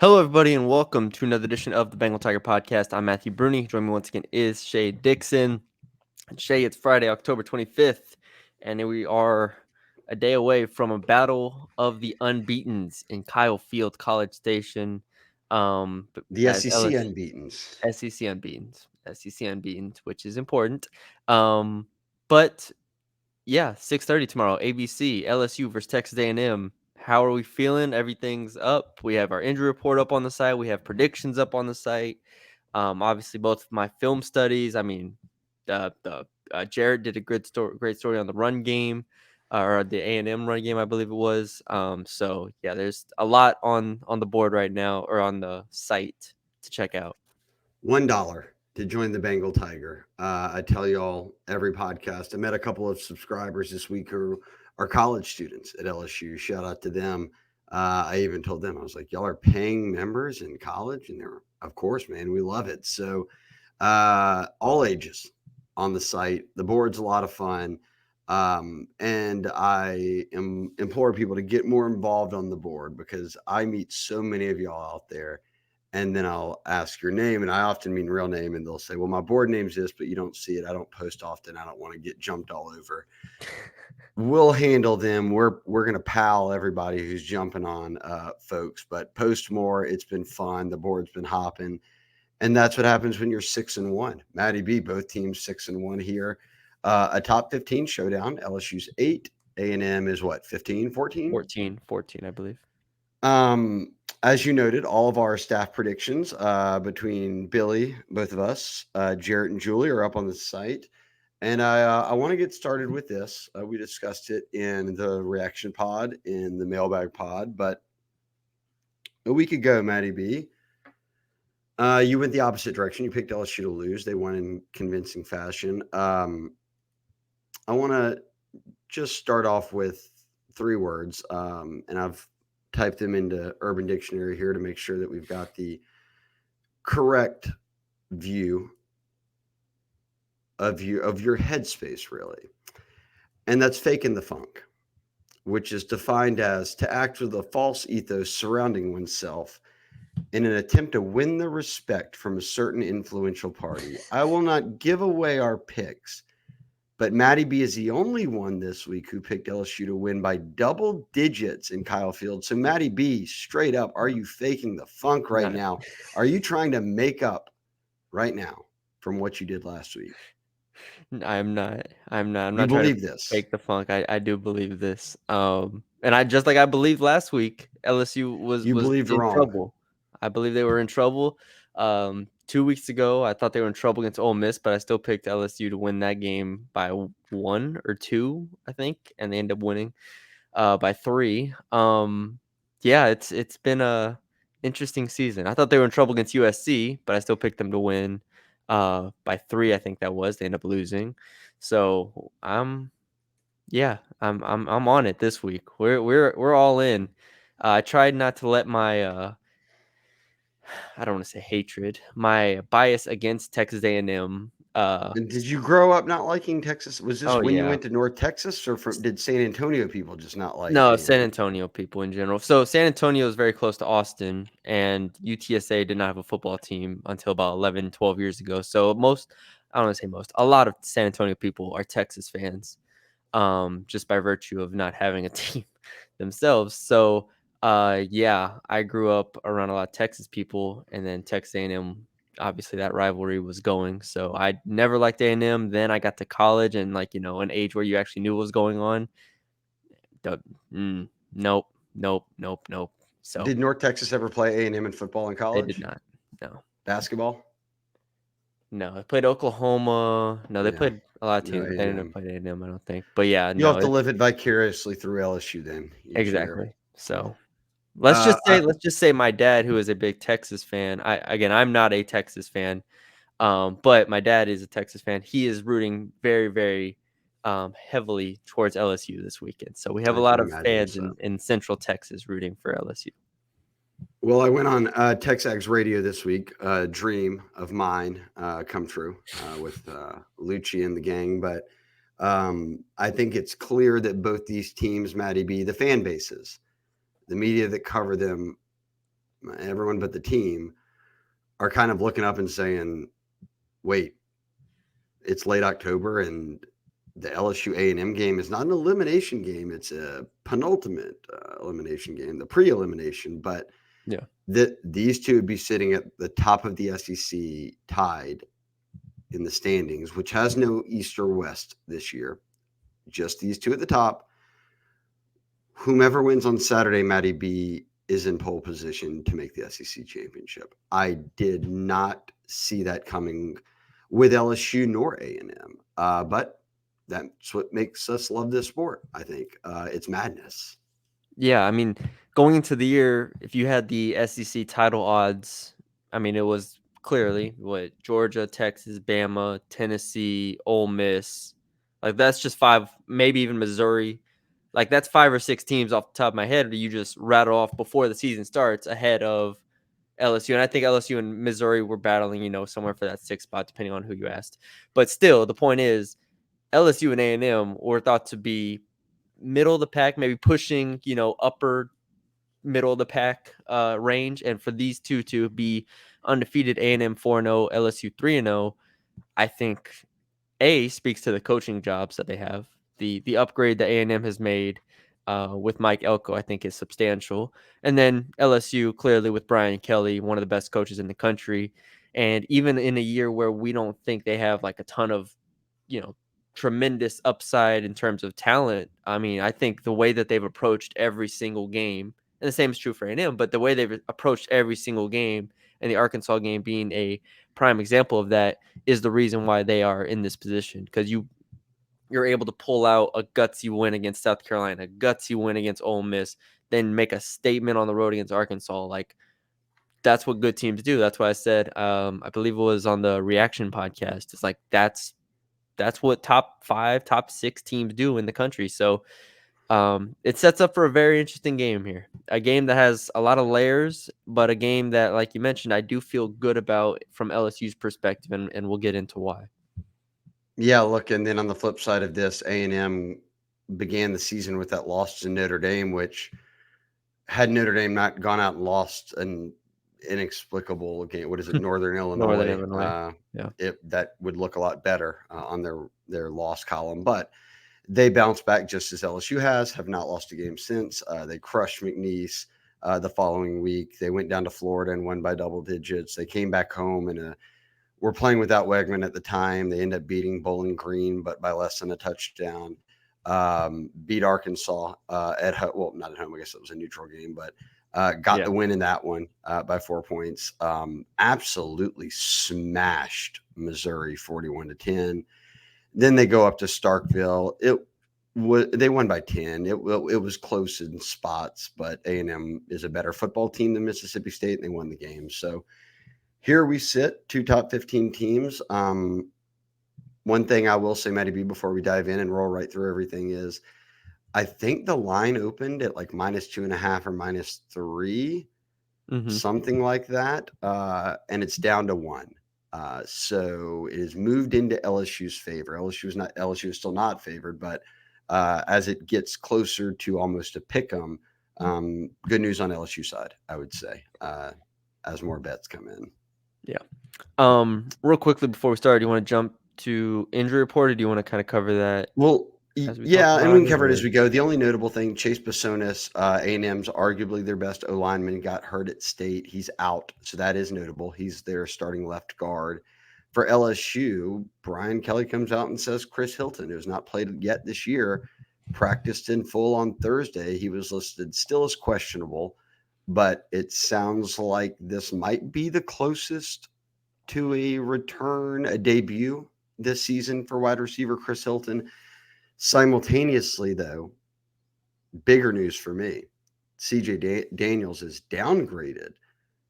Hello, everybody, and welcome to another edition of the Bengal Tiger Podcast. I'm Matthew Brune. Joining me once again is Shea Dixon. And Shea, it's Friday, October 25th, and we are a day away from a battle of the unbeatens in Kyle Field, College Station. The As SEC LSU, unbeatens. SEC unbeatens, which is important. But yeah, 6:30 tomorrow, ABC, LSU versus Texas A&M. How are we feeling? Everything's up. We have our injury report up on the site. We have predictions up on the site. Obviously, both my film studies. I mean, the Jarrett did a great story on the run game, or the A&M run game, I believe it was. So yeah, there's a lot on the board right now, or on the site to check out. $1 to join the Bengal Tiger. I tell you all every podcast. I met a couple of subscribers this week who are college students at LSU. Shout out to them. I even told them, I was like, y'all are paying members in college? And they're, of course, man, we love it. So all ages on the site. The board's a lot of fun. And I implore people to get more involved on the board because I meet so many of y'all out there, and then I'll ask your name, and I often mean real name, and they'll say, well, my board name's this, but you don't see it. I don't post often. I don't want to get jumped all over. We'll handle them. We're gonna pal everybody who's jumping on folks, but post more. It's been fun. The board's been hopping. And that's what happens when you're 6-1. Matty B, both teams 6-1 here. A top 15 showdown. LSU's 8. A&M is what, 15, 14? 14, I believe. As you noted, all of our staff predictions between Billy, both of us, Jarrett and Julie are up on the site. And I want to get started with this. We discussed it in the reaction pod, in the mailbag pod, but a week ago, Matty B, you went the opposite direction. You picked LSU to lose. They won in convincing fashion. I want to just start off with 3 words, and I've typed them into Urban Dictionary here to make sure that we've got the correct view of your headspace, really. And that's faking the funk, which is defined as to act with a false ethos surrounding oneself in an attempt to win the respect from a certain influential party. I will not give away our picks, but Matty B is the only one this week who picked LSU to win by double digits in Kyle Field. So Matty B, straight up, are you faking the funk right now? Are you trying to make up right now from what you did last week? I'm not. I'm not You trying to believe this? fake the funk. I do believe this. And I just like I believed last week, LSU was You believed in wrong. trouble. I believe they were in trouble. 2 weeks ago, I thought they were in trouble against Ole Miss, but I still picked LSU to win that game by 1 or 2, I think, and they ended up winning by 3. Yeah, it's been a interesting season. I thought they were in trouble against USC, but I still picked them to win by 3. I think that was. They ended up losing. So I'm on it this week. We're all in. I tried not to let my I don't want to say hatred, my bias against Texas A&M. And did you grow up not liking Texas? Was this Oh when you yeah. went to North Texas, or did San Antonio people just not like No, San A&M? Antonio people in general. So San Antonio is very close to Austin, and UTSA did not have a football team until about 11, 12 years ago. So I don't want to say most, a lot of San Antonio people are Texas fans, just by virtue of not having a team themselves. So, yeah, I grew up around a lot of Texas people, and then Texas A&M, obviously that rivalry was going. So I never liked A&M. Then I got to college and an age where you actually knew what was going on. Nope, nope, nope, nope. So Did North Texas ever play A&M in football in they did college? not. No, Basketball? no. They played Oklahoma. No, they Yeah, played a lot of no teams, but they didn't A&M. play A&M, I don't think. But yeah, You'll no, have to it's live it vicariously through LSU then each year. exactly. So let's Uh, just I, say, my dad, who is a big Texas fan. I'm not a Texas fan, but my dad is a Texas fan. He is rooting very, very heavily towards LSU this weekend. So we have a I lot can of imagine fans so. in Central Texas rooting for LSU. Well, I went on Texags radio this week. Dream of mine come true with Lucci and the gang. But I think it's clear that both these teams, Matty B, the fan bases, the media that cover them, everyone but the team, are kind of looking up and saying, wait, it's late October and the LSU A&M game is not an elimination game. It's a penultimate elimination game, the pre-elimination. But Yeah. these two would be sitting at the top of the SEC tied in the standings, which has no East or West this year. Just these two at the top. Whomever wins on Saturday, Matty B, is in pole position to make the SEC championship. I did not see that coming with LSU nor A&M, but that's what makes us love this sport. I think it's madness. Yeah, I mean, going into the year, if you had the SEC title odds, I mean, it was clearly what Georgia, Texas, Bama, Tennessee, Ole Miss. Like that's just five, maybe even Missouri. Like that's 5 or 6 teams off the top of my head that you just rattle off before the season starts ahead of LSU. And I think LSU and Missouri were battling, somewhere for that 6th spot, depending on who you asked. But still, the point is LSU and A&M were thought to be middle of the pack, maybe pushing, upper middle of the pack range. And for these two to be undefeated, A&M 4-0, LSU 3-0, I think speaks to the coaching jobs that they have. The upgrade that A&M has made with Mike Elko, I think, is substantial. And then LSU, clearly with Brian Kelly, one of the best coaches in the country. And even in a year where we don't think they have like a ton of, you know, tremendous upside in terms of talent, I mean, I think the way that they've approached every single game, and the same is true for A&M, but the way they've approached every single game, and the Arkansas game being a prime example of that, is the reason why they are in this position, because you're able to pull out a gutsy win against South Carolina, a gutsy win against Ole Miss, then make a statement on the road against Arkansas. Like that's what good teams do. That's why I said, I believe it was on the Reaction podcast. It's like that's what top 5, top 6 teams do in the country. So it sets up for a very interesting game here. A game that has a lot of layers, but a game that, like you mentioned, I do feel good about from LSU's perspective, and we'll get into why. Yeah, look, and then on the flip side of this, A&M began the season with that loss to Notre Dame, which had Notre Dame not gone out and lost an inexplicable game, what is it, Northern Northern Illinois, Illinois. Yeah. that would look a lot better on their loss column. But they bounced back just as LSU have not lost a game since. They crushed McNeese the following week. They went down to Florida and won by double digits. They came back home and were playing without Wegman at the time. They ended up beating Bowling Green, but by less than a touchdown. Beat Arkansas at home. Well, not at home. I guess it was a neutral game, but got the win in that one by 4 points. Absolutely smashed Missouri 41-10. Then they go up to Starkville. They won by 10. It was close in spots, but A&M is a better football team than Mississippi State, and they won the game. So here we sit, 2 top 15 teams. One thing I will say, Matty B, before we dive in and roll right through everything is I think the line opened at like -2.5 or -3, something like that. And it's down to 1. So it has moved into LSU's favor. LSU is still not favored, but as it gets closer to almost a pick 'em, good news on LSU side, I would say, as more bets come in. Yeah. Real quickly before we start, do you want to jump to injury report, or do you want to kind of cover that? Well, as we talk yeah, and about we can it, cover it as or- we go. The only notable thing, Chase Bisonis, A&M's arguably their best O-lineman, got hurt at State. He's out, so that is notable. He's their starting left guard. For LSU, Brian Kelly comes out and says Chris Hilton, who has not played yet this year, practiced in full on Thursday. He was listed still as questionable, but it sounds like this might be the closest to a return, a debut this season for wide receiver Chris Hilton. Simultaneously, though, bigger news for me, CJ Daniels is downgraded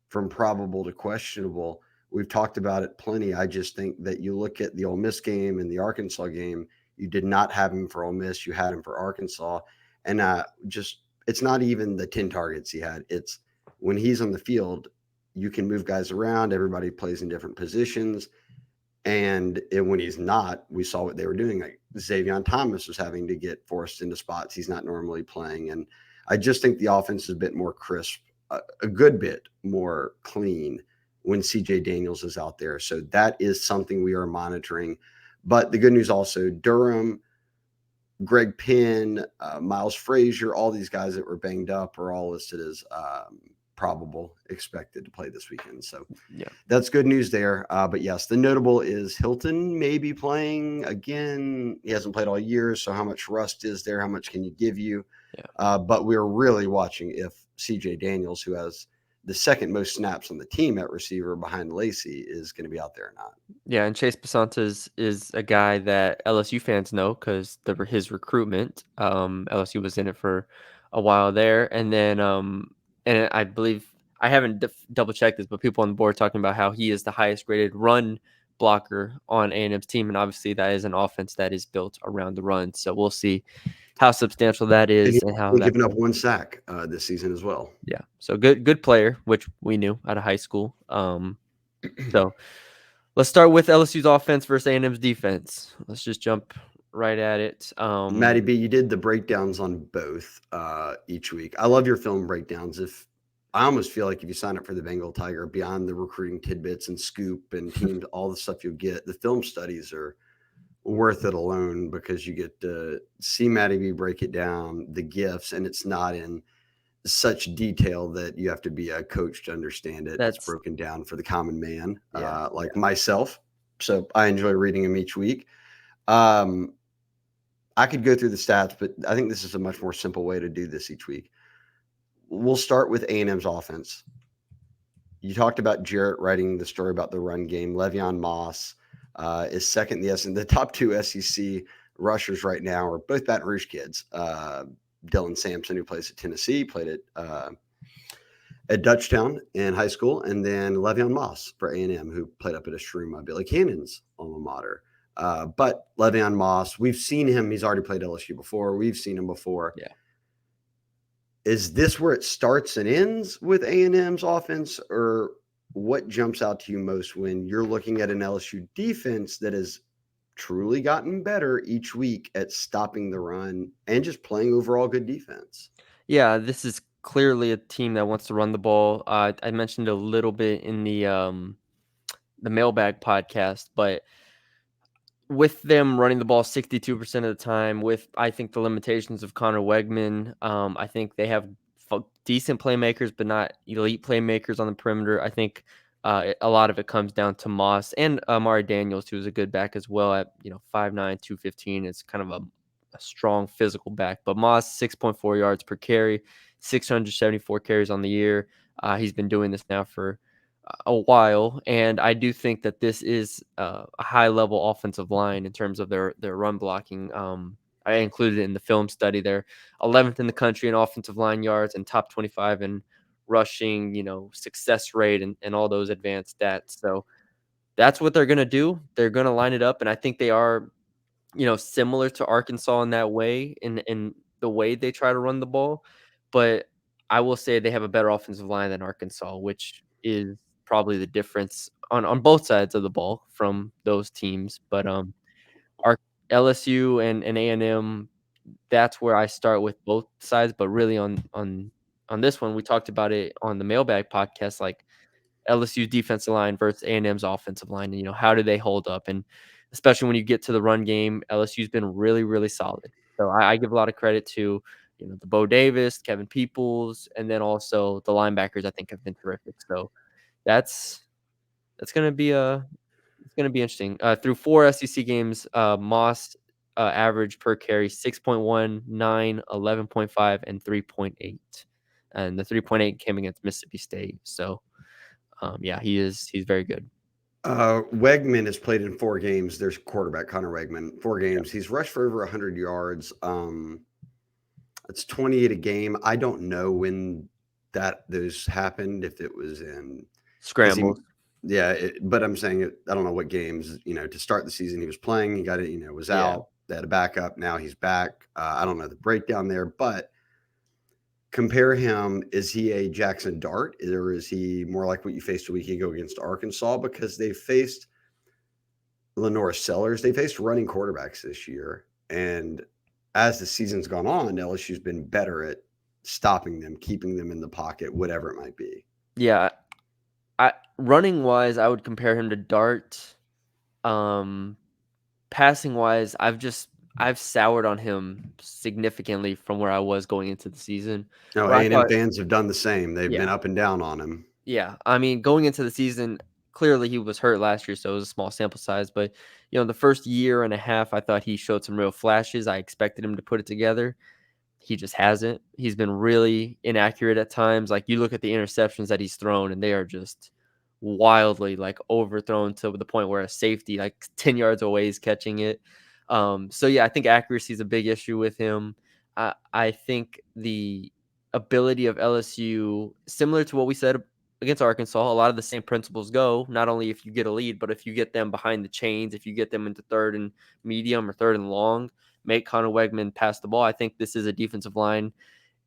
from probable to questionable. We've talked about it plenty. I just think that you look at the Ole Miss game and the Arkansas game, you did not have him for Ole Miss. You had him for Arkansas. And it's not even the 10 targets he had. It's when he's on the field, you can move guys around. Everybody plays in different positions. And when he's not, we saw what they were doing. Like Xavier Thomas was having to get forced into spots he's not normally playing. And I just think the offense is a bit more crisp a good bit more clean when CJ Daniels is out there. So that is something we are monitoring. But the good news also, Durham, Greg Penn, Miles Frazier, all these guys that were banged up are all listed as probable, expected to play this weekend. So Yeah. that's good news there. But yes, the notable is Hilton may be playing again. He hasn't played all year, so how much rust is there? How much can you give you? Yeah. But we're really watching if CJ Daniels, who has the second most snaps on the team at receiver behind Lacey, is going to be out there or not. Yeah, and Chase Basantas is a guy that LSU fans know because his recruitment. LSU was in it for a while there, and then and I believe I haven't double checked this, but people on the board talking about how he is the highest graded run blocker on A&M's team, and obviously that is an offense that is built around the run. So we'll see how substantial that And is he's and how only that. given up one sack this season as well. Yeah, so good player, which we knew out of high school. So let's start with LSU's offense versus A&M's defense. Let's just jump right at it. Maddie B, you did the breakdowns on both each week. I love your film breakdowns. If I almost feel like if you sign up for the Bengal Tiger, beyond the recruiting tidbits and scoop and teams, all the stuff you'll get, the film studies are worth it alone because you get to see Maddie B break it down, the gifts, and it's not in such detail that you have to be a coach to understand it. It's That's broken down for the common man, yeah, like myself. So I enjoy reading them each week. Um, I could go through the stats, but I think this is a much more simple way to do this each week. We'll start with A&M's offense. You talked about Jarrett writing the story about the run game. Le'Veon Moss is second in the S. And the top two SEC rushers right now are both Baton Rouge kids. Dylan Sampson, who plays at Tennessee, played at Dutchtown in high school, and then Le'Veon Moss for A&M, who played up at Estruma, Billy Cannon's alma mater. But Le'Veon Moss, we've seen him. He's already played LSU before. We've seen him before. yeah. Is this where it starts and ends with A&M's offense, or what jumps out to you most when you're looking at an LSU defense that has truly gotten better each week at stopping the run and just playing overall good defense? Yeah, this is clearly a team that wants to run the ball. I mentioned a little bit in the mailbag podcast, but with them running the ball 62% of the time, with I think the limitations of Connor Wegman, I think they have decent playmakers, but not elite playmakers on the perimeter. I think a lot of it comes down to Moss and Amari Daniels, who is a good back as well at 5'9", 215. It's kind of a strong physical back. But Moss 6.4 yards per carry, 674 carries on the year. He's been doing this now for a while, and I do think that this is a high level offensive line in terms of their run blocking. I included it in the film study. They're 11th in the country in offensive line yards and top 25 in rushing, success rate and all those advanced stats. So that's what they're going to do. They're going to line it up, and I think they are, similar to Arkansas in that way, in the way they try to run the ball. But I will say they have a better offensive line than Arkansas, which is probably the difference on both sides of the ball from those teams. But our LSU and A&M, that's where I start with both sides. But really on this one, we talked about it on the mailbag podcast, like LSU's defensive line versus A&M's offensive line, and how do they hold up? And especially when you get to the run game, LSU's been really, really solid. So I give a lot of credit to the Bo Davis, Kevin Peoples, and then also the linebackers. I think have been terrific. So that's gonna be it's gonna be interesting. Through 4 SEC games, Moss average per carry 6.1, 9, 11.5, and 3.8, and the 3.8 came against Mississippi State. So yeah, he's very good. Wegman has played in 4 games. There's quarterback Connor Wegman, 4 games. He's rushed for over 100 yards. It's 28 a game. I don't know when those happened. If it was in because he, Scrambles. yeah. But I'm saying it. I don't know what games. To start the season, he was playing. He got it. Was Yeah. out. They had a backup. Now he's back. I don't know the breakdown there, but compare him. Is he a Jackson Dart, or is he more like what you faced a week ago against Arkansas? Because they faced Lenore Sellers. They faced running quarterbacks this year, and as the season's gone on, LSU's been better at stopping them, keeping them in the pocket, whatever it might be. Yeah, running wise, I would compare him to Dart. Um, Passing wise, I've soured on him significantly from where I was going into the season. No, Where I A&M thought, fans have done the same. They've yeah, been up and down on him. yeah. I mean, going into the season, clearly he was hurt last year, so it was a small sample size. But the first year and a half, I thought he showed some real flashes. I expected him to put it together. He just hasn't. He's been really inaccurate at times. Like, you look at the interceptions that he's thrown, and they are just wildly like overthrown to the point where a safety like 10 yards away is catching it. So yeah, I think accuracy is a big issue with him. I think the ability of LSU, similar to what we said against Arkansas, a lot of the same principles go. Not only if you get a lead, but if you get them behind the chains, if you get them into third and medium or third and long, make Connor Wegman pass the ball. I think this is a defensive line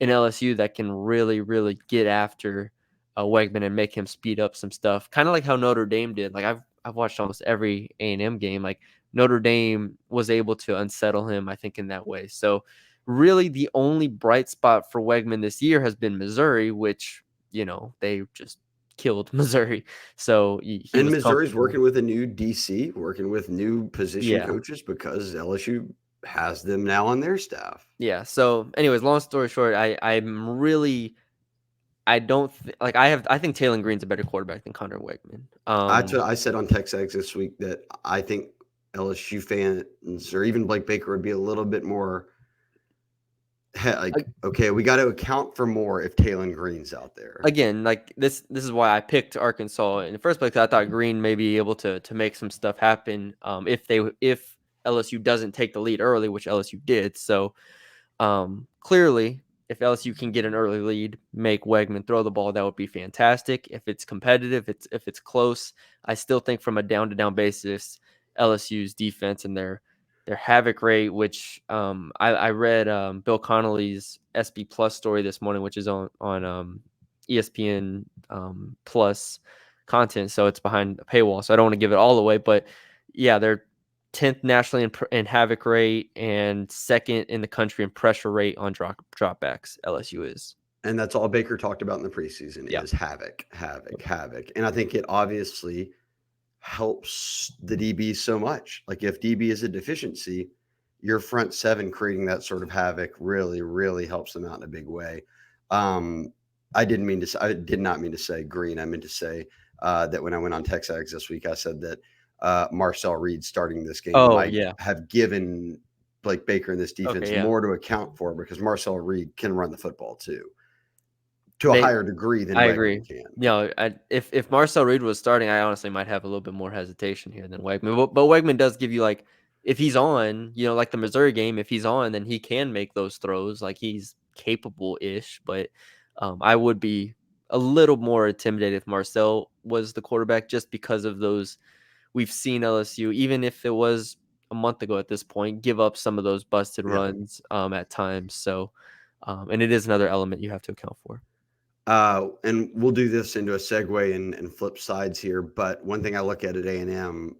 in LSU that can really, really get after Wegman and make him speed up some stuff. Kind of like how Notre Dame did. Like, I've watched almost every A&M game. Like, Notre Dame was able to unsettle him, I think, in that way. So really the only bright spot for Wegman this year has been Missouri, which, they just killed Missouri. So he And was Missouri's comfortable. working with a new DC, working with new position Yeah. coaches because LSU has them now on their staff. Yeah. So anyways, long story short, I don't like I think Taylor Green's a better quarterback than Connor Wegman. I said on TexAgs this week that I think LSU fans or even Blake Baker would be a little bit more like, okay, we got to account for more if Taylor Green's out there. Again, like this is why I picked Arkansas in the first place. I thought Green may be able to make some stuff happen if LSU doesn't take the lead early, which LSU did. So clearly, if LSU can get an early lead, make Wegman throw the ball, that would be fantastic. If it's competitive, if it's close, I still think from a down to down basis, LSU's defense and their havoc rate, which I read Bill Connolly's SB Plus story this morning, which is on ESPN Plus content, so it's behind a paywall. So I don't want to give it all away, but yeah, they're 10th nationally in havoc rate and second in the country in pressure rate on dropbacks. LSU is. And that's all Baker talked about in the preseason Yeah. is havoc, havoc, havoc. And I think it obviously helps the DB so much. Like, if DB is a deficiency, your front seven creating that sort of havoc really, really helps them out in a big way. I did not mean to say Green. I meant to say that when I went on TexAgs this week, I said that Marcel Reed starting this game Oh, might yeah. have given Blake Baker in this defense Okay, yeah. more to account for because Marcel Reed can run the football too, to a higher degree than I Wegman agree. can. If Marcel Reed was starting, I honestly might have a little bit more hesitation here than Wegman. But Wegman does give you, like, if he's on, like the Missouri game, if he's on, then he can make those throws. Like, he's capable-ish. But I would be a little more intimidated if Marcel was the quarterback just because of those. We've seen LSU, even if it was a month ago at this point, give up some of those busted Yeah. runs at times. So, and it is another element you have to account for. And we'll do this into a segue and flip sides here. But one thing I look at A&M,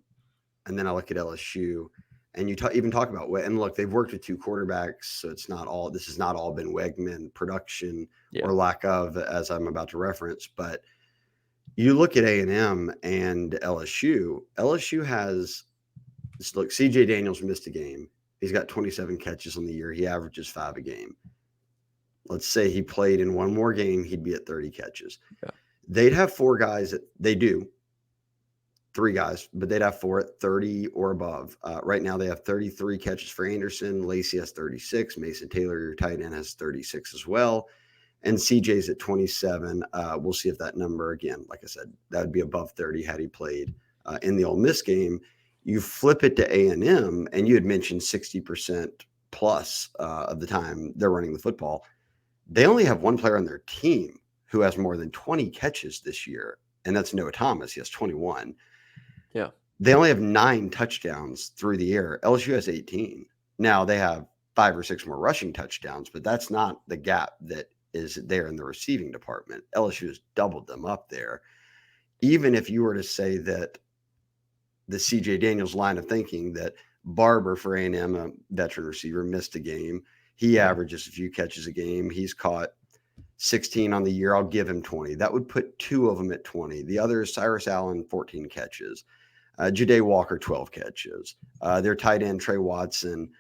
and then I look at LSU, and you even talk about and look, they've worked with two quarterbacks, so this has not all been Wegman production Yeah. or lack of, as I'm about to reference. But you look at A&M and LSU. LSU has look. CJ Daniels missed a game. He's got 27 catches on the year. He averages 5 a game. Let's say he played in one more game, he'd be at 30 catches. Yeah. They'd have 4 guys. They do 3 guys, but they'd have 4 at 30 or above. Right now, they have 33 catches for Anderson. Lacey has 36. Mason Taylor, your tight end, has 36 as well. And CJ's at 27. We'll see if that number, again, like I said, that would be above 30 had he played in the Ole Miss game. You flip it to A&M, and you had mentioned 60% plus of the time they're running the football. They only have one player on their team who has more than 20 catches this year, and that's Noah Thomas. He has 21. Yeah. They only have 9 touchdowns through the air. LSU has 18. Now, they have 5 or 6 more rushing touchdowns, but that's not the gap that is there in the receiving department. LSU has doubled them up there. Even if you were to say that the CJ Daniels line of thinking that Barber for A&M, a veteran receiver, missed a game, he averages a few catches a game. He's caught 16 on the year. I'll give him 20. That would put two of them at 20. The other is Cyrus Allen, 14 catches. Ja'Day Walker, 12 catches. Their tight end, Trey Watson,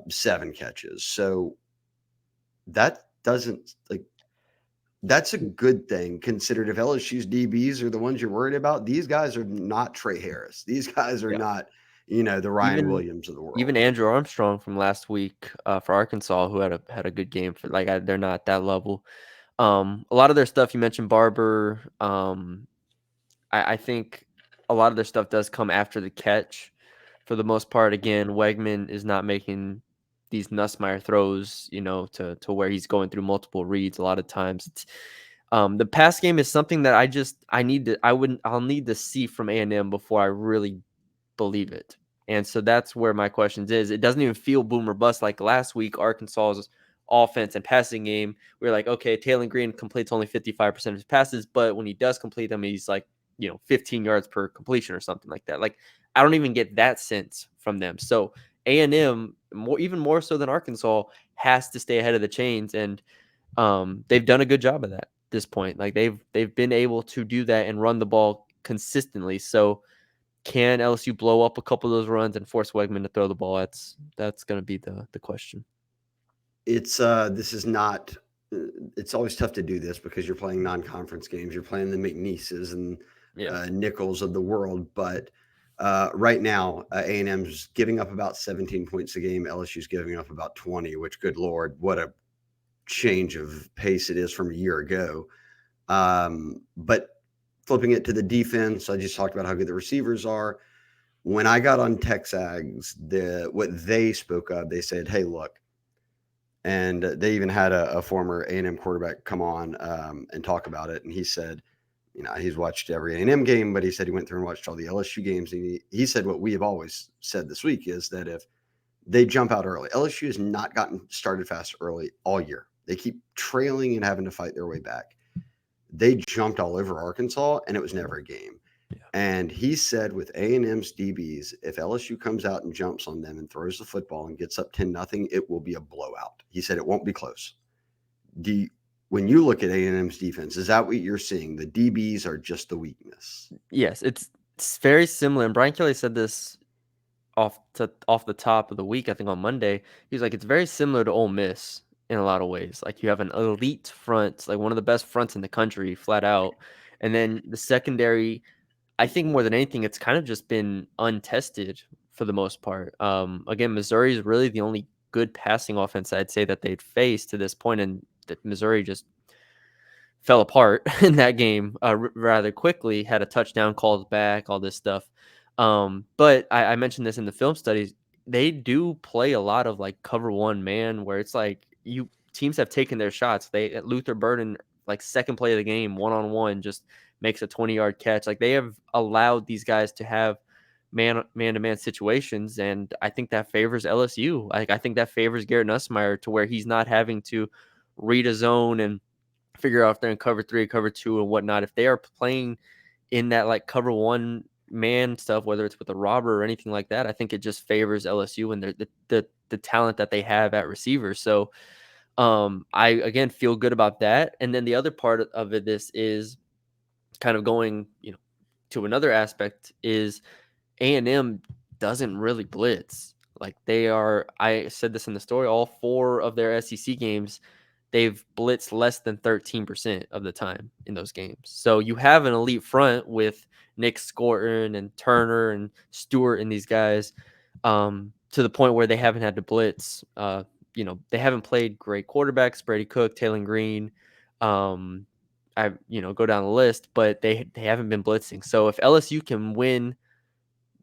7 catches. So that doesn't like that's a good thing considered if LSU's DBs are the ones you're worried about. These guys are not Trey Harris. These guys are Yeah. not, the Ryan Even Williams of the even world. Andrew Armstrong from last week, for Arkansas, who had a good game for they're not that level. A lot of their stuff you mentioned Barber. I think a lot of their stuff does come after the catch. For the most part, again, Wegman is not making these Nussmeier throws, to where he's going through multiple reads. A lot of times, the pass game is something that I'll need to see from A&M before I really believe it. And so that's where my questions is. It doesn't even feel boom or bust like last week. Arkansas's offense and passing game, we are like, okay, Taylor Green completes only 55% of his passes, but when he does complete them, he's like, 15 yards per completion or something like that. Like, I don't even get that sense from them. So A&M, even more so than Arkansas, has to stay ahead of the chains, and they've done a good job of that at this point. Like they've been able to do that and run the ball consistently. So can LSU blow up a couple of those runs and force Wegman to throw the ball? That's going to be the question. It's this is not. It's always tough to do this because you're playing non-conference games. You're playing the McNeeses and Yeah. Nichols of the world, but right now A&M's giving up about 17 points a game. LSU's giving up about 20. Which, good lord, what a change of pace it is from a year ago. But flipping it to the defense, I just talked about how good the receivers are. When I got on Texags, what they spoke of, they said, "Hey, look." And they even had a former A&M quarterback come on and talk about it. And he said, he's watched every A&M game, but he said he went through and watched all the LSU games. And he said what we have always said this week is that if they jump out early, LSU has not gotten started fast early all year. They keep trailing and having to fight their way back. They jumped all over Arkansas, and it was never a game. Yeah. And he said with A&M's DBs, if LSU comes out and jumps on them and throws the football and gets up 10-0, it will be a blowout. He said it won't be close. When you look at A&M's defense, is that what you're seeing? The DBs are just the weakness. Yes, it's very similar. And Brian Kelly said this off the top of the week, I think on Monday. He was like, it's very similar to Ole Miss in a lot of ways. Like you have an elite front, like one of the best fronts in the country, flat out. And then the secondary, I think more than anything, it's kind of just been untested for the most part. Again, Missouri is really the only good passing offense I'd say that they'd faced to this point, and that Missouri just fell apart in that game rather quickly. Had a touchdown called back, all this stuff. But I mentioned this in the film studies. They do play a lot of like cover one man, where it's like teams have taken their shots. Luther Burden, like second play of the game, 1-on-1, just makes a 20-yard catch. Like they have allowed these guys to have man-to-man situations, and I think that favors LSU. Like I think that favors Garrett Nussmeier to where he's not having to read a zone and figure out if they're in cover 3 or cover 2 and whatnot. If they are playing in that like cover 1 man stuff, whether it's with a robber or anything like that, I think it just favors LSU and the talent that they have at receiver. So I again feel good about that. And then the other part of it, this is kind of going, to another aspect, is A&M doesn't really blitz. Like I said this in the story, all 4 of their SEC games, they've blitzed less than 13% of the time in those games. So you have an elite front with Nick Scorton and Turner and Stewart and these guys, to the point where they haven't had to blitz. They haven't played great quarterbacks, Brady Cook, Taylor Green. I go down the list, but they haven't been blitzing. So if LSU can win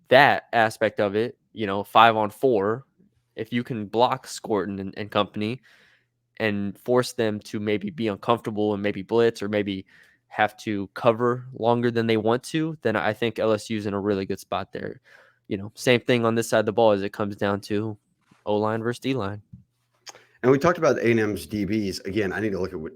that aspect of it, 5-on-4, if you can block Scorton and company and force them to maybe be uncomfortable and maybe blitz or maybe have to cover longer than they want to, then I think LSU's in a really good spot there. Same thing on this side of the ball as it comes down to O-line versus D-line. And we talked about A&M's DBs. Again, I need to look at what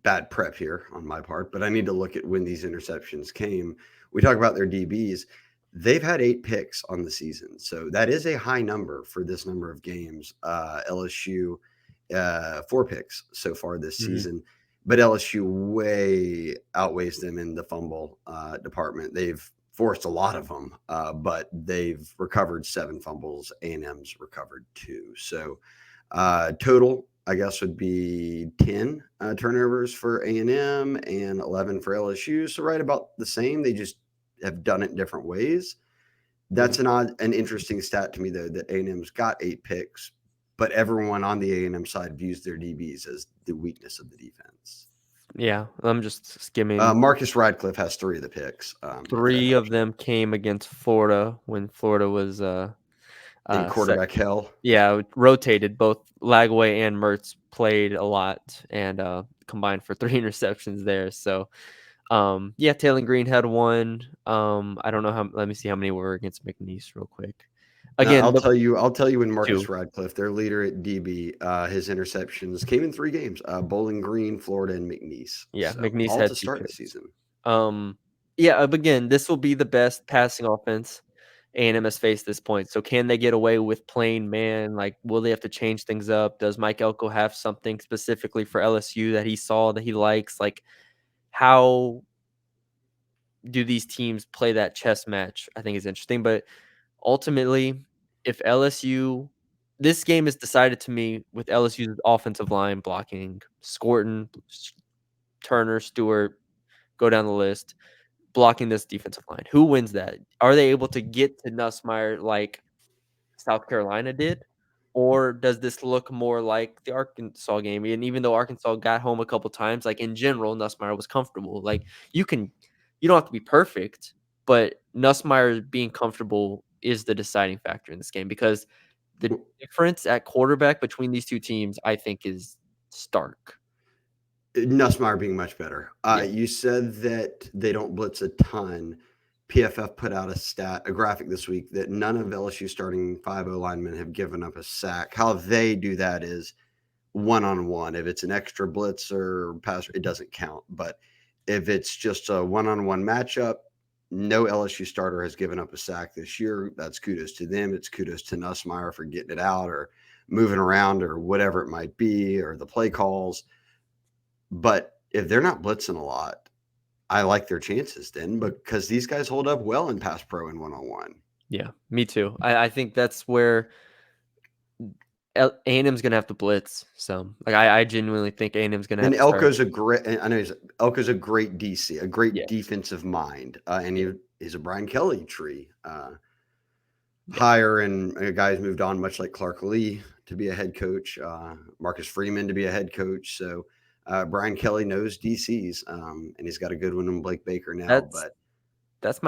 bad prep here on my part, but I need to look at when these interceptions came. We talk about their DBs. They've had 8 picks on the season. So that is a high number for this number of games. LSU 4 picks so far this Mhm. season, but LSU way outweighs them in the fumble department. They've forced a lot of them, but they've recovered 7 fumbles. A&M's recovered 2. So total, I guess, would be 10 turnovers for A&M and 11 for LSU. So right about the same. They just have done it in different ways. Mhm. That's an interesting stat to me, though, that A&M's got 8 picks, but everyone on the A&M side views their DBs as the weakness of the defense. Yeah, I'm just skimming. Marcus Radcliffe has 3 of the picks, if that 3 helps. of them came against Florida when Florida was, In sec quarterback hell. yeah, rotated. Both Lagway and Mertz played a lot and, combined for 3 interceptions there, so, yeah, Taylor Green had 1. I don't know how let me see how many were against McNeese real quick. Now, Again, the I'll tell you when Marcus 2. Radcliffe, their leader at DB, his interceptions came in 3 games, Bowling Green, Florida, and McNeese. Yeah, So McNeese all had to 2 start the picks. season. Um, yeah, again, this will be the best passing offense A&M has faced this point. So can they get away with playing man? Like, will they have to change things up? Does Mike Elko have something specifically for LSU that he saw that he likes? Like, how do these teams play that chess match? I think is interesting. But ultimately, if LSU, this game is decided to me with LSU's offensive line blocking Scorton, Turner, Stewart, go down the list blocking this defensive line. Who wins that? Are they able to get to Nussmeier like South Carolina did? Or does this look more like the Arkansas game? And even though Arkansas got home a couple times, like in general, Nussmeier was comfortable. Like you can, you don't have to be perfect, but Nussmeier being comfortable is the deciding factor in this game because the difference at quarterback between these two teams, I think, is stark. Nussmeier being much better. Yeah. You said that they don't blitz a ton. PFF put out a graphic this week that none of LSU starting 5 linemen have given up a sack. How they do that is one-on-one. If it's an extra blitz or pass, it doesn't count. But if it's just a one-on-one matchup, no LSU starter has given up a sack this year. That's kudos to them. It's kudos to Nussmeier for getting it out or moving around or whatever it might be or the play calls. But if they're not blitzing a lot, I like their chances then because these guys hold up well in pass pro and one-on-one. Yeah, me too. I think that's where A&M's gonna have to blitz some. Like, I genuinely think A&M's gonna have And to start. Elko's a great DC, a great Yes. defensive mind, and Yeah, he's a Brian Kelly tree yeah. hire, and a guy who's moved on, much like Clark Lee, to be a head coach, Marcus Freeman to be a head coach. So Brian Kelly knows DCs, and he's got a good one in Blake Baker now. That's But that's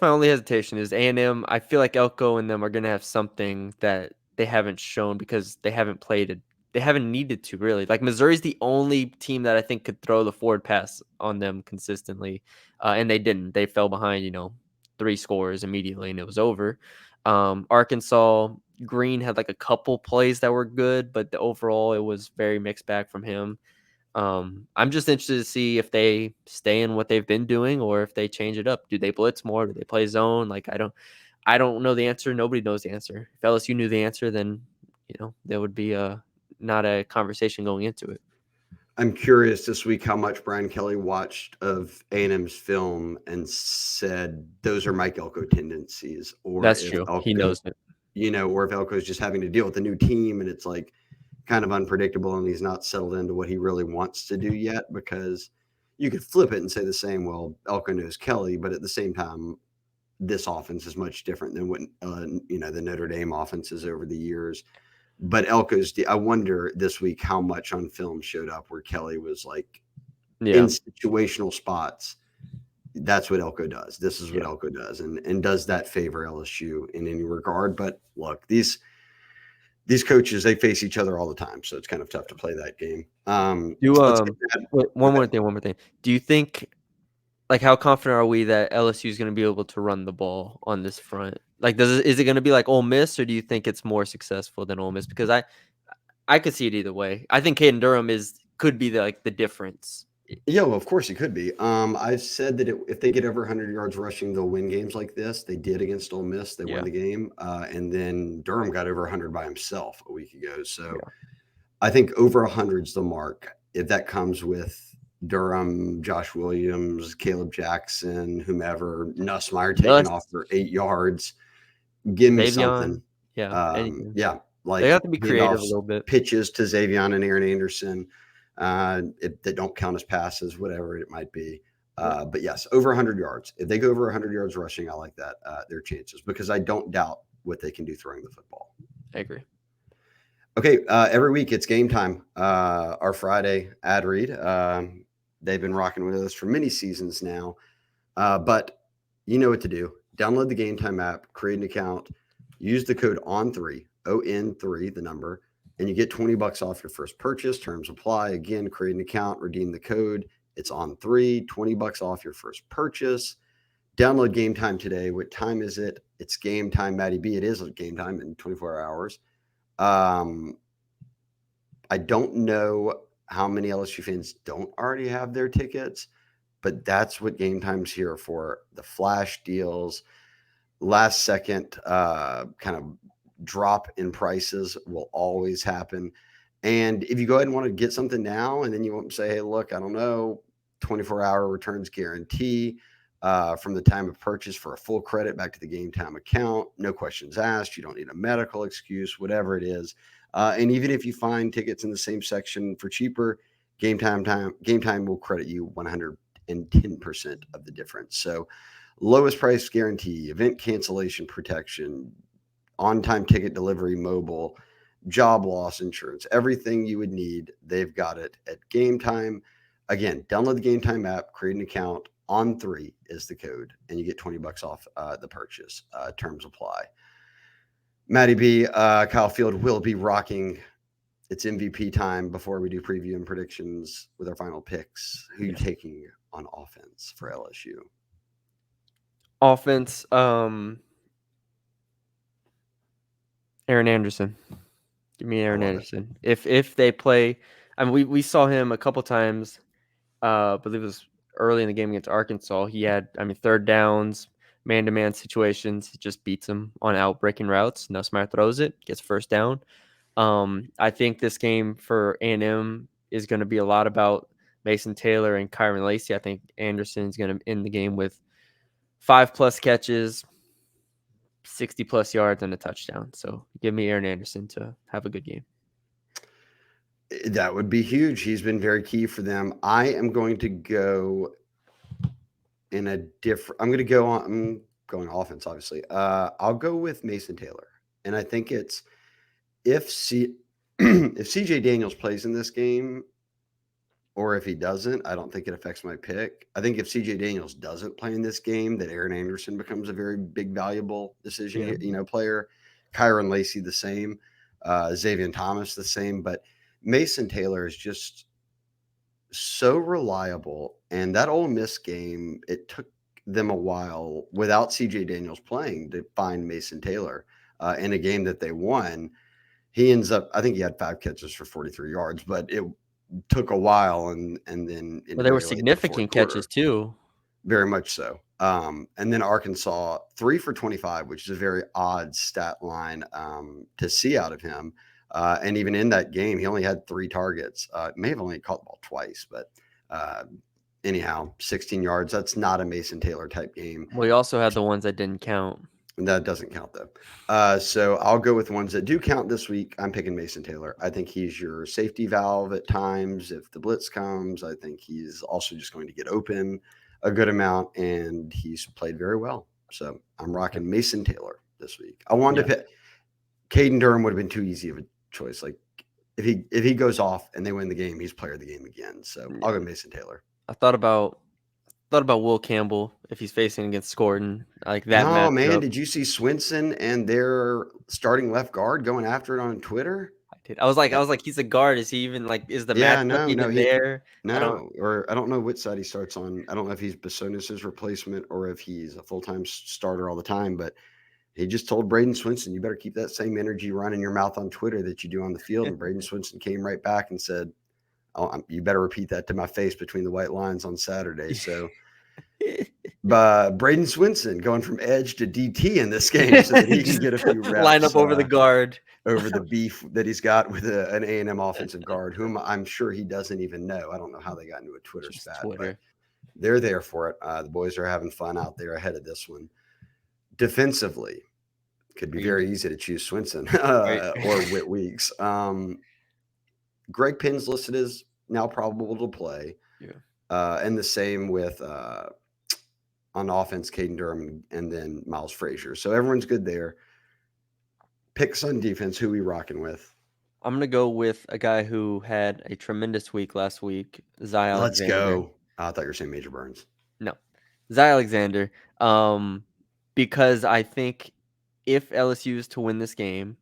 my only hesitation is A&M. I feel like Elko and them are gonna have something that they haven't shown because they haven't played it. They haven't needed to really. Like Missouri's the only team that I think could throw the forward pass on them consistently, and they didn't. They fell behind, 3 scores immediately, and it was over. Arkansas Green had like a couple plays that were good, but the overall it was very mixed bag from him. I'm just interested to see if they stay in what they've been doing or if they change it up. Do they blitz more? Do they play zone? Like I don't know the answer. Nobody knows the answer. If LSU knew the answer, then there would be not a conversation going into it. I'm curious this week how much Brian Kelly watched of A&M's film and said those are Mike Elko tendencies, or That's if true. He Elko, knows it. or if Elko's just having to deal with a new team and it's like kind of unpredictable and he's not settled into what he really wants to do yet. Because you could flip it and say the same. Well, Elko knows Kelly, but at the same time, this offense is much different than what the Notre Dame offenses over the years. But I wonder this week how much on film showed up where Kelly was like in Yeah. situational spots. That's what Elko does. This is what Yeah. Elko does, and does that favor LSU in any regard? But look, these coaches, they face each other all the time, so it's kind of tough to play that game. Do Let's get that. wait, Go one ahead. more thing. One more thing. Do you think like how confident are we that LSU is going to be able to run the ball on this front? Like, is it going to be like Ole Miss, or do you think it's more successful than Ole Miss? Because I could see it either way. I think Caden Durham could be the difference. Yeah, well, of course it could be. I've said that if they get over 100 yards rushing, they'll win games like this. They did against Ole Miss. They won Yeah, the game, and then Durham got over 100 by himself a week ago. So yeah, I think over 100 is the mark. If that comes with Durham, Josh Williams, Caleb Jackson, whomever, Nussmeier taking Nuss, off for 8 yards, give me something. Xavion, yeah, anything. Yeah, They like have to be creative a handoffs, little bit. pitches to Xavion and Aaron Anderson, if they don't count as passes, whatever it might be. Yeah, But yes, over 100 yards. If they go over 100 yards rushing, I like that. Their chances, because I don't doubt what they can do throwing the football. I agree. Okay, every week it's game time. Our Friday ad read. They've been rocking with us for many seasons now, but you know what to do. Download the Game Time app, create an account, use the code ON3, ON3, the number, and you get $20 off your first purchase. Terms apply. Again, create an account, redeem the code. It's ON3, $20 off your first purchase. Download Game Time today. What time is it? It's game time, Maddie B. It is game time in 24 hours. I don't know how many LSU fans don't already have their tickets, but that's what Game Time's here for. The flash deals, last second kind of drop in prices will always happen. And if you go ahead and want to get something now, and then you want to say, hey, look, I don't know, 24-hour returns guarantee from the time of purchase for a full credit back to the Game Time account, no questions asked. You don't need a medical excuse, whatever it is. And even if you find tickets in the same section for cheaper, Game Time will credit you 110% of the difference. So lowest price guarantee, event cancellation protection, on-time ticket delivery, mobile, job loss insurance, everything you would need, they've got it at Game Time. Again, download the Game Time app, create an account. ON3 is the code, and you get $20 off the purchase. Terms apply. Maddie B, Kyle Field will be rocking. It's MVP time before we do preview and predictions with our final picks. Who are you taking on offense for LSU? Offense, Aaron Anderson. Give me Aaron Anderson. If they play, I mean, we saw him a couple times. I believe it was early in the game against Arkansas. He had, third downs, man-to-man situations. He just beats them on out-breaking routes. Nussmeier throws it, gets first down. I think this game for A&M is going to be a lot about Mason Taylor and Kyron Lacey. I think Anderson's going to end the game with 5+ catches, 60+ yards, and a touchdown. So give me Aaron Anderson to have a good game. That would be huge. He's been very key for them. I am going to go in a different. I'm going offense, obviously. I'll go with Mason Taylor, and I think it's if CJ Daniels plays in this game, or if he doesn't, I don't think it affects my pick. I think if CJ Daniels doesn't play in this game, that Aaron Anderson becomes a very big, valuable decision, player. Kyron Lacey the same, Xavier Thomas the same, but Mason Taylor is just so reliable. And that Ole Miss game, it took them a while without CJ Daniels playing to find Mason Taylor in a game that they won. He ends up, I think he had 5 catches for 43 yards, but it took a while. And then they were significant catches too. Very much so. And then Arkansas 3 for 25, which is a very odd stat line to see out of him. And even in that game, he only had 3 targets. May have only caught the ball twice, but anyhow, 16 yards. That's not a Mason Taylor type game. Well, he also had the ones that didn't count. That doesn't count, though. So I'll go with ones that do count this week. I'm picking Mason Taylor. I think he's your safety valve at times. If the blitz comes, I think he's also just going to get open a good amount, and he's played very well. So I'm rocking Mason Taylor this week. I wanted to pick Caden Durham. Would have been too easy of a choice. Like if he goes off and they win the game, he's player of the game again. So I'll go Mason Taylor. I thought about Will Campbell if he's facing against Gordon like that. Oh man, did you see Swinson and their starting left guard going after it on Twitter? I did. I was like, he's a guard. Is he even is the matchup even there? I don't know which side he starts on. I don't know if he's Bisonis's replacement or if he's a full-time starter all the time, but he just told Braden Swinson, you better keep that same energy running your mouth on Twitter that you do on the field. And Braden Swinson came right back and said, you better repeat that to my face between the white lines on Saturday. So Braden Swinson going from edge to DT in this game so that he can get a few reps. Line up over the guard. over the beef that he's got with an A&M offensive guard, whom I'm sure he doesn't even know. I don't know how they got into a Twitter Just spat, but Twitter. they're there for it. The boys are having fun out there ahead of this one. Defensively, could be Are you very easy to choose Swinson right? or Whit Weeks. Greg Pinn's listed as now probable to play, Yeah. and the same with on offense, Caden Durham and then Miles Frazier. So everyone's good there. Picks on defense. Who we rocking with? I'm gonna go with a guy who had a tremendous week last week, Zy Let's Alexander. go. I thought you were saying Major Burns. No, Zy Alexander. Um, because I think if LSU is to win this game,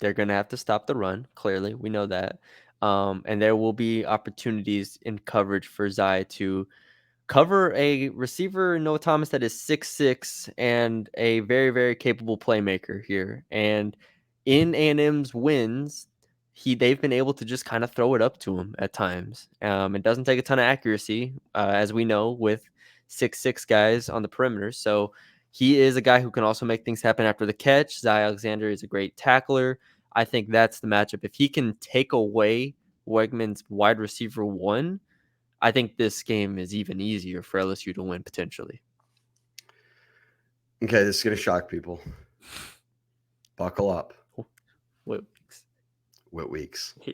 they're gonna have to stop the run. Clearly, we know that. And there will be opportunities in coverage for Zy to cover a receiver Noah Thomas that is 6'6" and a very, very capable playmaker here. And in A&M's wins, they've been able to just kind of throw it up to him at times. It doesn't take a ton of accuracy, as we know, with 6'6" guys on the perimeter. So he is a guy who can also make things happen after the catch. Zy Alexander is a great tackler. I think that's the matchup. If he can take away Wegman's wide receiver one, I think this game is even easier for LSU to win potentially. Okay, this is going to shock people. Buckle up. What weeks? Whit Weeks. Yeah,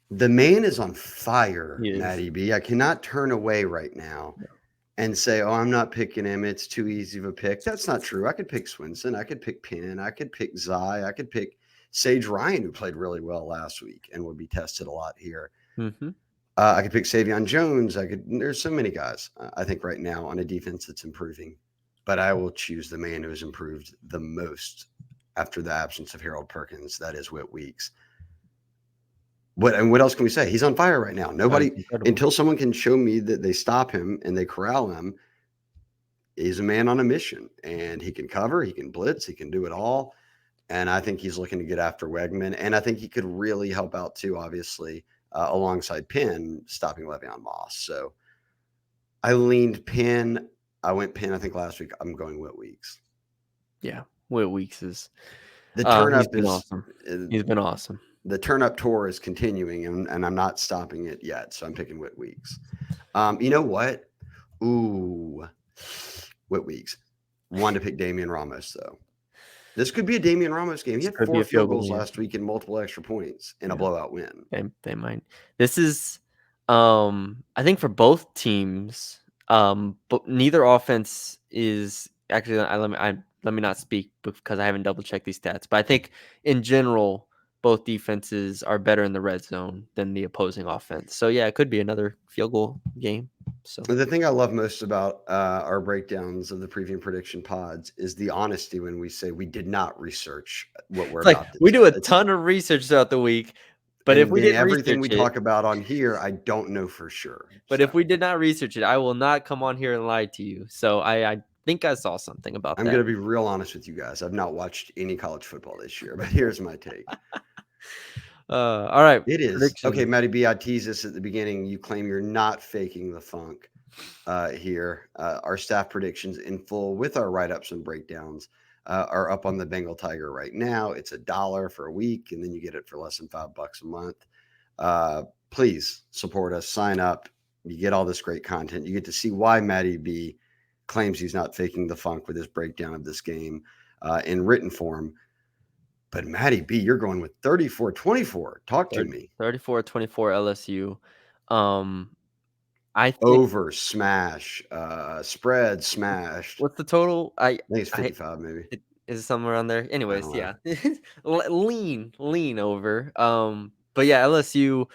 The man is on fire, he is. Matty B. I cannot turn away right now No. and say, oh, I'm not picking him. It's too easy of a pick. That's not true. I could pick Swinson. I could pick Penn. I could pick Zy. I could pick Sage Ryan, who played really well last week and would be tested a lot here. Mm-hmm. I could pick Savion Jones. There's so many guys, I think, right now on a defense that's improving. But I will choose the man who has improved the most after the absence of Harold Perkins. That is Whit Weeks. What else can we say? He's on fire right now. Nobody, Incredible. until someone can show me that they stop him and they corral him, he's a man on a mission, and he can cover, he can blitz, he can do it all. And I think he's looking to get after Wegman, and I think he could really help out too, obviously, alongside Penn, stopping Le'Veon Moss. So I leaned Penn. I went Penn, I think, last week. I'm going Whit Weeks. Yeah, Whit Weeks is. The turn He's up been is awesome. He's been awesome. the turn up tour is continuing, and I'm not stopping it yet. So I'm picking Whit Weeks. You know what? Ooh, Whit Weeks. Wanted to pick Damian Ramos though. This could be a Damian Ramos game. He This had could be 4 a field field goal goals game. last week and multiple extra points in a Yeah. blowout win. They might. This is, I think for both teams, but neither offense is actually. Let me not speak because I haven't double checked these stats. But I think in general, both defenses are better in the red zone than the opposing offense. So yeah, it could be another field goal game. So The thing I love most about our breakdowns of the preview and prediction pods is the honesty when we say we did not research what we're it's like about to we say. do a ton of research throughout the week, but if And we then didn't everything research we it, talk about on here, I don't know for sure. but So if we did not research it, I will not come on here and lie to you. So I think I saw something about I'm that. going to be real honest with you guys. I've not watched any college football this year, but here's my take. All right, It is. Okay, predictions. Matty B, I teased this at the beginning. You claim you're not faking the funk here. Our staff predictions in full with our write ups and breakdowns are up on the Bengal Tiger right now. It's $1 for a week, and then you get it for less than $5 a month. Please support us, sign up. You get all this great content. You get to see why Matty B claims he's not faking the funk with his breakdown of this game in written form. But Matty B, you're going with 34-24. Talk to me. 34-24 LSU. I think Over smash, spread smashed. what's the total? I think it's I 55 maybe. is it somewhere around there? I Anyways, don't know. yeah. Lean over. But yeah, LSU.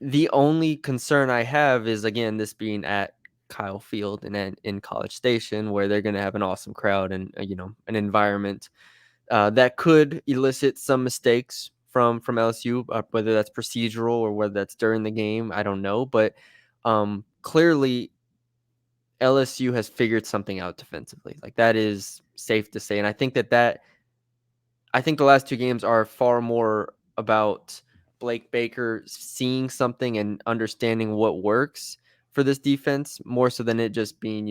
The only concern I have is again this being at Kyle Field and in College Station, where they're going to have an awesome crowd and an environment that could elicit some mistakes from LSU, whether that's procedural or whether that's during the game. I don't know, but clearly LSU has figured something out defensively. Like that is safe to say, and I think the last two games are far more about Blake Baker seeing something and understanding what works for this defense more so than it just being,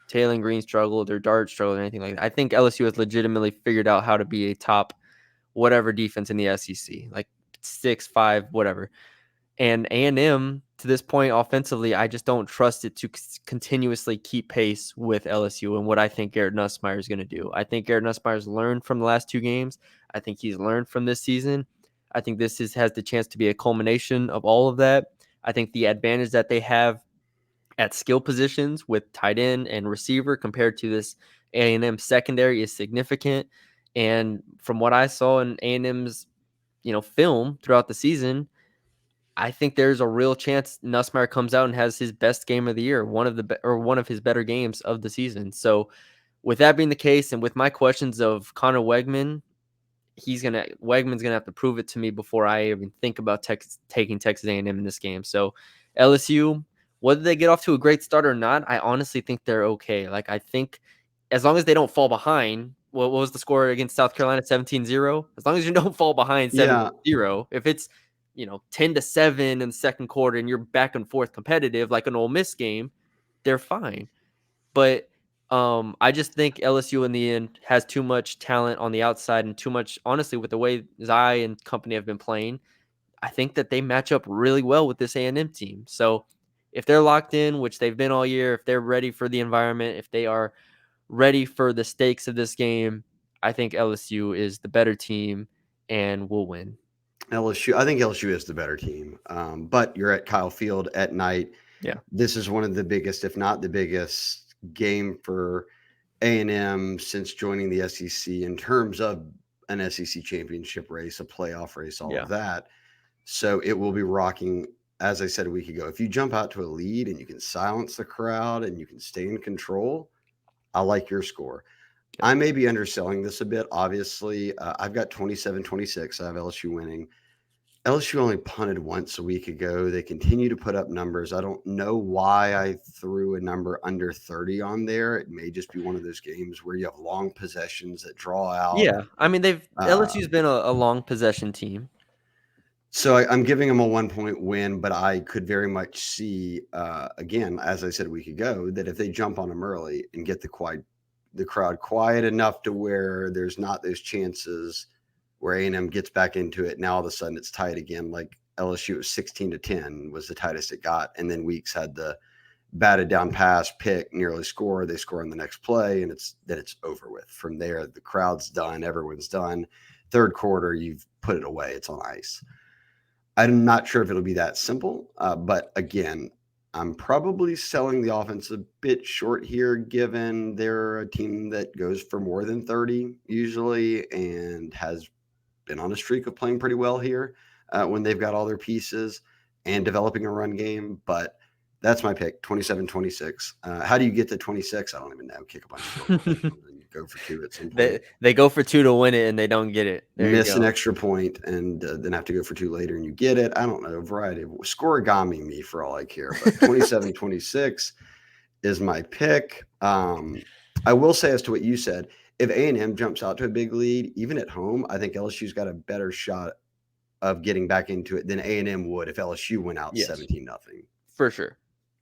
Taylor Green struggled or Dart struggled or anything like that. I think LSU has legitimately figured out how to be a top whatever defense in the SEC, like 6-5, whatever. And A&M, to this point, offensively, I just don't trust it to continuously keep pace with LSU and what I think Garrett Nussmeier is going to do. I think Garrett Nussmeier's learned from the last 2 games. I think he's learned from this season. I think this has the chance to be a culmination of all of that. I think the advantage that they have at skill positions with tight end and receiver compared to this A&M secondary is significant. And from what I saw in A&M's, film throughout the season, I think there's a real chance Nussmeier comes out and has his best game of the year, one of his better games of the season. So, with that being the case, and with my questions of Connor Wegman, Wegman's gonna have to prove it to me before I even think about taking Texas A&M in this game. So, LSU, whether they get off to a great start or not, I honestly think they're okay. Like, I think as long as they don't fall behind, what was the score against South Carolina? 17-0. As long as you don't fall behind Yeah, 17-0, if it's 10-7 in the second quarter and you're back and forth competitive like an Ole Miss game, they're fine. But I just think LSU in the end has too much talent on the outside and too much, honestly, with the way Zai and company have been playing. I think that they match up really well with this A&M team. So if they're locked in, which they've been all year, if they're ready for the environment, if they are ready for the stakes of this game, I think LSU is the better team and will win. LSU. I think LSU is the better team. But you're at Kyle Field at night. Yeah. This is one of the biggest, if not the biggest, game for A&M since joining the SEC in terms of an SEC championship race, a playoff race, all Yeah. of that. So it will be rocking. As I said a week ago, if you jump out to a lead and you can silence the crowd and you can stay in control, I like your score. Yeah. I may be underselling this a bit. Obviously, I've got 27-26. I have LSU winning. LSU only punted once a week ago. They continue to put up numbers. I don't know why I threw a number under 30 on there. It may just be one of those games where you have long possessions that draw out. Yeah. I mean, LSU's Um, been a long possession team. so I'm giving them a 1-point win, but I could very much see, again, as I said a week ago, that if they jump on them early and get the crowd quiet enough to where there's not those chances where A&M gets back into it. Now all of a sudden it's tight again. Like LSU was 16-10 was the tightest it got, and then Weeks had the batted down pass, pick, nearly score. They score on the next play, and it's over with. From there, the crowd's done, everyone's done. Third quarter, you've put it away. It's on ice. I'm not sure if it'll be that simple, but again, I'm probably selling the offense a bit short here, given they're a team that goes for more than 30 usually and has been on a streak of playing pretty well here when they've got all their pieces and developing a run game. But that's my pick, 27-26. How do you get to 26? I don't even know. Kick a bunch of field goals and go for 2 at some point. They go for 2 to win it and they don't get it. There you Miss go. an extra point and then have to go for 2 later and you get it. I don't know. A variety of scoregami me for all I care. But 27-26 is my pick. I will say, as to what you said, if A&M jumps out to a big lead, even at home, I think LSU's got a better shot of getting back into it than A&M would if LSU went out Yes. 17-0. For sure.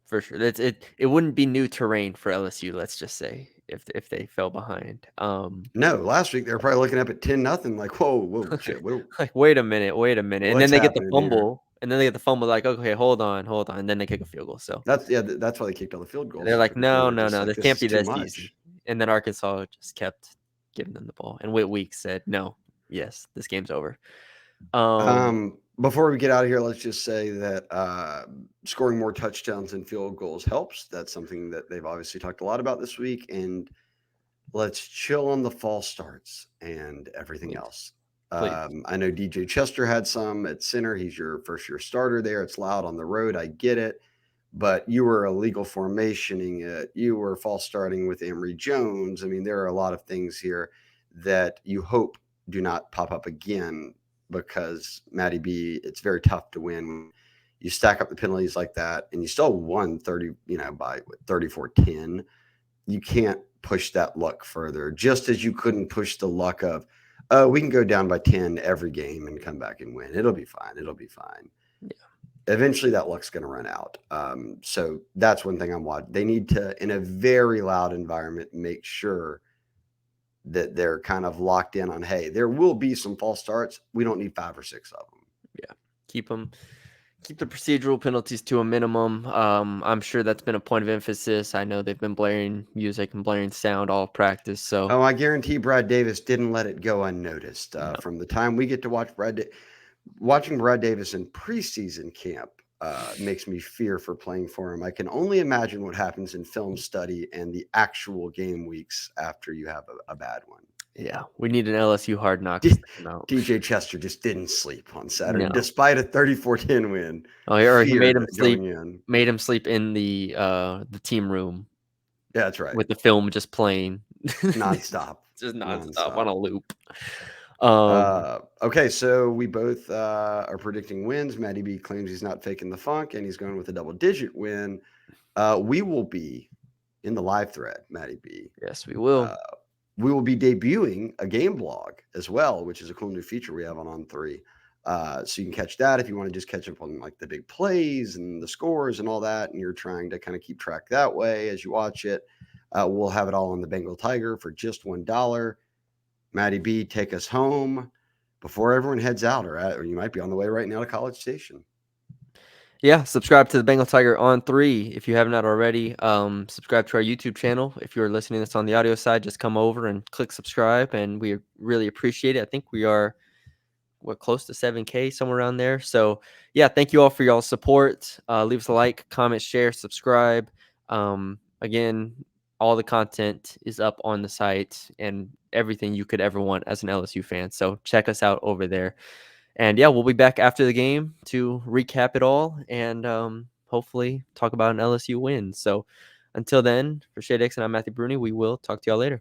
For sure. It wouldn't be new terrain for LSU, let's just say, if they fell behind. No, last week they were probably looking up at 10-0, like, whoa, shit, like wait a minute. And then what's they get the happening here? fumble. And then they get the fumble, like, okay, hold on. And then they kick a field goal. So That's why they kicked all the field goals. they're like, Because they no, were just like, this this can't is be too this much. easy. And then Arkansas just kept giving them the ball. And Whit Weeks said, no, yes, this game's over. Before we get out of here, let's just say that scoring more touchdowns and field goals helps. That's something that they've obviously talked a lot about this week. And let's chill on the false starts and everything else. I know DJ Chester had some at center. He's your first-year starter there. It's loud on the road. I get it. But you were illegal formationing it. You were false starting with Emory Jones. I mean, there are a lot of things here that you hope do not pop up again because Matty B, it's very tough to win. You stack up the penalties like that and you still won 30, by 34-10. You can't push that luck further, just as you couldn't push the luck of, we can go down by 10 every game and come back and win. It'll be fine. Yeah. eventually that luck's going to run out. So that's one thing I'm watching. They need to, in a very loud environment, make sure that they're kind of locked in on, hey, there will be some false starts. We don't need 5 or 6 of them. Yeah, keep the procedural penalties to a minimum. I'm sure that's been a point of emphasis. I know they've been blaring music and blaring sound all practice. So Oh, I guarantee Brad Davis didn't let it go unnoticed. no. From the time we get to watch watching Brad Davis in preseason camp makes me fear for playing for him. I can only imagine what happens in film study and the actual game weeks after you have a bad one. Yeah, we need an LSU hard knock to send him out. DJ Chester just didn't sleep on Saturday, No. despite a 34-10 win. Oh, or he made Feared him sleep. going in. Made him sleep in the team room Yeah, that's right. with the film just playing Nonstop. just nonstop Nonstop. on a loop. Okay, so we both are predicting wins. Matty B claims he's not faking the funk, and he's going with a double-digit win. We will be in the live thread, Matty B. Yes, we will. We will be debuting a game blog as well, which is a cool new feature we have on 3. So you can catch that if you want to just catch up on like the big plays and the scores and all that, and you're trying to kind of keep track that way as you watch it. We'll have it all on the Bengal Tiger for just $1. Matty B, take us home before everyone heads out, or you might be on the way right now to College Station. Yeah, subscribe to the Bengal Tiger On3 if you have not already. Subscribe to our YouTube channel. If you're listening to this on the audio side, just come over and click subscribe, and we really appreciate it. I think we are close to 7K, somewhere around there. So yeah, thank you all for y'all's support. Leave us a like, comment, share, subscribe. Again, all the content is up on the site and everything you could ever want as an LSU fan. So check us out over there. And yeah, we'll be back after the game to recap it all and hopefully talk about an LSU win. So until then, for Shea Dixon, I'm Matthew Brune. We will talk to y'all later.